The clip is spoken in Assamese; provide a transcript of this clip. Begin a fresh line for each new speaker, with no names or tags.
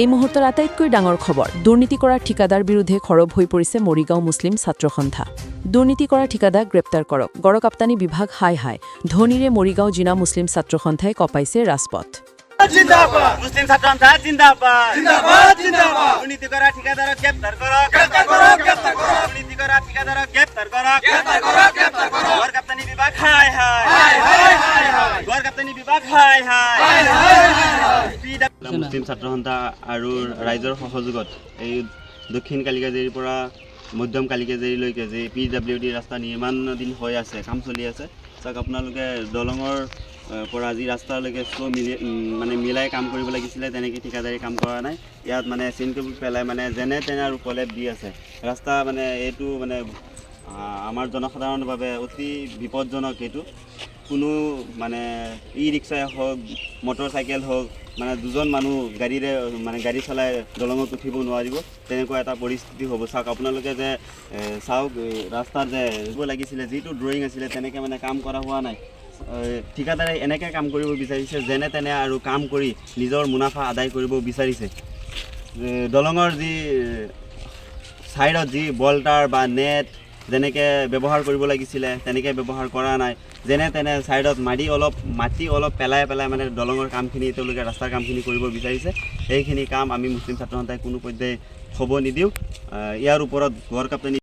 এই মুহূৰ্তৰ আটাইতকৈ ডাঙৰ খবৰ দুৰ্নীতি কৰা ঠিকাদাৰ বিৰুদ্ধে খৰব হৈ পৰিছে মৰিগাঁও মুছলিম ছাত্ৰ সন্থা দুৰ্নীতি কৰা ঠিকাদাৰ গ্ৰেপ্তাৰ কৰক গড়কাপ্তানি বিভাগ হাই হাই ধনীৰে মৰিগাঁও জিলা মুছলিম ছাত্ৰ সন্থাই কপাইছে ৰাজপথ
জিন্দাবাদ মুসলিম ছাত্র সন্থা জিন্দাবাদ জিন্দাবাদ জিন্দাবাদ দুর্নীতি করা ঠিকাদারক গ্রেফতার করো গ্রেফতার করো গ্রেফতার করো দুর্নীতি করা ঠিকাদারক গ্রেফতার করো গ্রেফতার করো গ্রেফতার করো গড়কাপ্তানি বিভাগ হাই হাই হাই হাই হাই হাই গড়কাপ্তানি বিভাগ হাই হাই হাই হাই
মুছলিম ছাত্ৰ সন্থা আৰু ৰাইজৰ সহযোগত এই দক্ষিণ কালিকাজেৰীৰ পৰা মধ্যম কালিকাজেৰীলৈকে যে PWD ৰাস্তা নিৰ্মাণাধীন হৈ আছে কাম চলি আছে চাওক আপোনালোকে দলঙৰ পৰা আজি ৰাস্তালৈকে মানে মিলাই কাম কৰিব লাগিছিলে তেনেকৈ ঠিকাদাৰী কাম কৰা নাই ইয়াত মানে চিনকেবুল পেলাই মানে যেনে তেনে আৰু প্ৰলেপ দি আছে ৰাস্তা মানে এইটো মানে আমাৰ জনসাধাৰণৰ বাবে অতি বিপদজনক এইটো কোনো মানে ই ৰিক্সাই হওক মটৰচাইকেল হওক মানে দুজন মানুহ গাড়ীৰে মানে গাড়ী চলাই দলঙত উঠিব নোৱাৰিব তেনেকুৱা এটা পৰিস্থিতি হ'ব চাওক আপোনালোকে যে চাওক ৰাস্তাত যে লাগিছিলে যিটো ড্ৰয়িং আছিলে তেনেকৈ মানে কাম কৰা হোৱা নাই ঠিকাদাৰে এনেকৈ কাম কৰিব বিচাৰিছে যেনে তেনে আৰু কাম কৰি নিজৰ মুনাফা আদায় কৰিব বিচাৰিছে দলঙৰ যি ছাইডত যি বল্টাৰ বা নেট যেনেকৈ ব্যৱহাৰ কৰিব লাগিছিলে তেনেকৈ ব্যৱহাৰ কৰা নাই যেনে তেনে ছাইডত মাটি অলপ পেলাই মানে দলঙৰ কামখিনি তেওঁলোকে ৰাস্তাৰ কামখিনি কৰিব বিচাৰিছে এইখিনি কাম আমি মুছলিম ছাত্ৰ সন্থাই কোনো পৰ্যায়ে হ'ব নিদিওঁ ইয়াৰ ওপৰত গড়কাপ্তানি